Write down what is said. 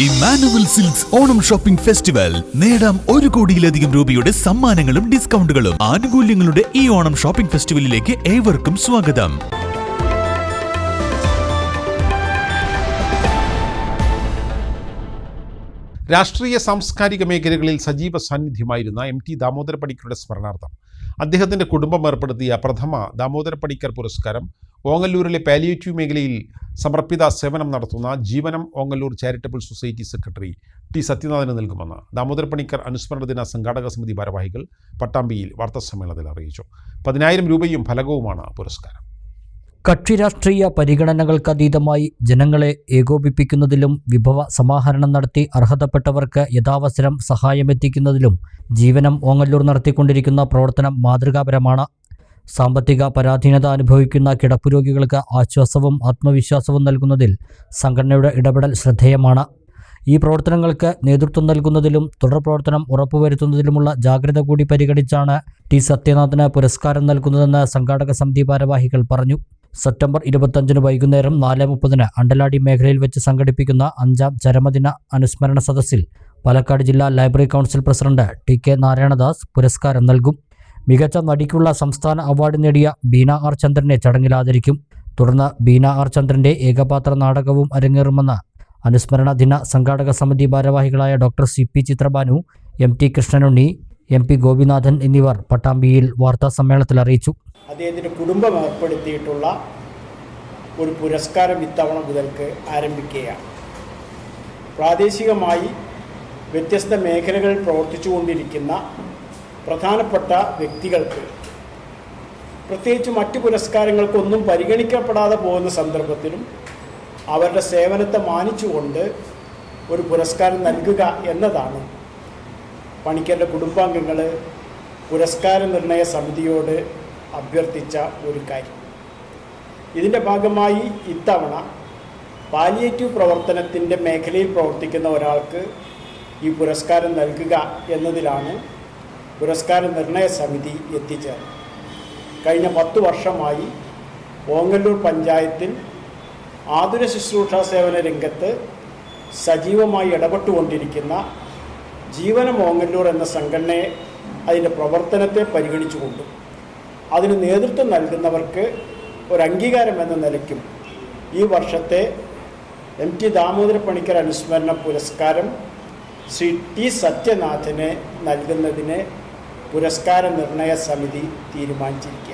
Emmanuel silks Onam shopping festival. നേടാം 1 കോടിയിലധികം രൂപയുടെ സമ്മാനങ്ങളും ഡിസ്കൗണ്ടുകളും. ആനുകൂല്യങ്ങളുടെ ഈ ഓണം ഷോപ്പിംഗ് ഫെസ്റ്റിവലിലേക്ക് ഏവർക്കും സ്വാഗതം. രാഷ്ട്രീയ സാംസ്കാരിക മേഖലകളിൽ സജീവ സാന്നിധ്യമായിരുന്ന MT ദാമോദര പണിക്കരുടെ സ്മരണാർത്ഥം അദ്ദേഹത്തിൻ്റെ കുടുംബം ഏർപ്പെടുത്തിയ പ്രഥമ ദാമോദര പണിക്കർ പുരസ്കാരം ഓങ്ങല്ലൂരിലെ പാലിയേറ്റീവ് മേഖലയിൽ സമർപ്പിത സേവനം നടത്തുന്ന Jeevanam Ongallur charitable society secretary T സത്യനാഥന് നൽകുമെന്ന് ദാമോദര പണിക്കർ അനുസ്മരണ ദിന സംഘാടക സമിതി ഭാരവാഹികൾ പട്ടാമ്പിയിൽ വാർത്താസമ്മേളനത്തിൽ അറിയിച്ചു. 10,000 രൂപയും ഫലകവുമാണ് പുരസ്കാരം. കക്ഷി രാഷ്ട്രീയ പരിഗണനകൾക്കതീതമായി ജനങ്ങളെ ഏകോപിപ്പിക്കുന്നതിലും വിഭവ സമാഹരണം നടത്തി അർഹതപ്പെട്ടവർക്ക് യഥാവസരം സഹായമെത്തിക്കുന്നതിലും ജീവനം ഓങ്ങല്ലൂർ നടത്തിക്കൊണ്ടിരിക്കുന്ന പ്രവർത്തനം മാതൃകാപരമാണ്. സാമ്പത്തിക പരാധീനത അനുഭവിക്കുന്ന കിടപ്പുരോഗികൾക്ക് ആശ്വാസവും ആത്മവിശ്വാസവും നൽകുന്നതിൽ സംഘടനയുടെ ഇടപെടൽ ശ്രദ്ധേയമാണ്. ഈ പ്രവർത്തനങ്ങൾക്ക് നേതൃത്വം നൽകുന്നതിലും തുടർ പ്രവർത്തനം ഉറപ്പുവരുത്തുന്നതിലുമുള്ള ജാഗ്രത കൂടി പരിഗണിച്ചാണ് T സത്യനാഥന് പുരസ്കാരം നൽകുന്നതെന്ന് സംഘാടക സമിതി ഭാരവാഹികൾ പറഞ്ഞു. സെപ്റ്റംബർ 25 വൈകുന്നേരം 4:30 അണ്ടലാടി മേഖലയിൽ വെച്ച് സംഘടിപ്പിക്കുന്ന 5ാം ചരമദിന അനുസ്മരണ സദസ്സിൽ പാലക്കാട് ജില്ലാ library council president TK Narayanadas പുരസ്കാരം നൽകും. മികച്ച നടിക്കുള്ള സംസ്ഥാന അവാർഡ് നേടിയ ബീന R ചന്ദ്രനെ ചടങ്ങിൽ ആദരിക്കും. തുടർന്ന് ബീന R ചന്ദ്രന്റെ ഏകപാത്ര നാടകവും അരങ്ങേറുമെന്ന് അനുസ്മരണ ദിന സംഘാടക സമിതി ഭാരവാഹികളായ doctor CP Chitrabhanu, MT Krishnanunni, MP Gopinathan എന്നിവർ പട്ടാമ്പിയിൽ വാർത്താ സമ്മേളനത്തിൽ അറിയിച്ചു. അദ്ദേഹത്തിൻ്റെ കുടുംബം ഏർപ്പെടുത്തിയിട്ടുള്ള ഒരു പുരസ്കാരം ഇത്തവണ മുതൽക്ക് ആരംഭിക്കുകയാണ്. പ്രാദേശികമായി വ്യത്യസ്ത മേഖലകളിൽ പ്രവർത്തിച്ചുകൊണ്ടിരിക്കുന്ന പ്രധാനപ്പെട്ട വ്യക്തികൾക്ക് പ്രത്യേകിച്ച് മറ്റ് പുരസ്കാരങ്ങൾക്കൊന്നും പരിഗണിക്കപ്പെടാതെ പോകുന്ന സന്ദർഭത്തിലും അവരുടെ സേവനത്തെ മാനിച്ചുകൊണ്ട് ഒരു പുരസ്കാരം നൽകുക എന്നതാണ് പണിക്കരുടെ കുടുംബാംഗങ്ങൾ പുരസ്കാര നിർണയ സമിതിയോട് അഭ്യർത്ഥിച്ച ഒരു കാര്യം. ഇതിൻ്റെ ഭാഗമായി ഇത്തവണ പാലിയേറ്റീവ് പ്രവർത്തനത്തിൻ്റെ മേഖലയിൽ പ്രവർത്തിക്കുന്ന ഒരാൾക്ക് ഈ പുരസ്കാരം നൽകുക എന്നതിലാണ് പുരസ്കാര നിർണയ സമിതി എത്തിച്ചേർന്നത്. കഴിഞ്ഞ 10 വർഷമായി ഓങ്ങല്ലൂർ പഞ്ചായത്തിൽ ആതുര ശുശ്രൂഷ സേവന രംഗത്ത് സജീവമായി ഇടപെട്ടുകൊണ്ടിരിക്കുന്ന ജീവനം ഓങ്ങല്ലൂർ എന്ന സംഘടനയെ അതിൻ്റെ പ്രവർത്തനത്തെ പരിഗണിച്ചുകൊണ്ടും അതിന് നേതൃത്വം നൽകുന്നവർക്ക് ഒരു അംഗീകാരം എന്ന നിലയ്ക്കും ഈ വർഷത്തെ MT ദാമോദര പണിക്കർ അനുസ്മരണ പുരസ്കാരം ശ്രീ T സത്യനാഥന് നൽകുന്നതിന് പുരസ്കാര നിർണയ സമിതി തീരുമാനിച്ചിരിക്കുന്നു.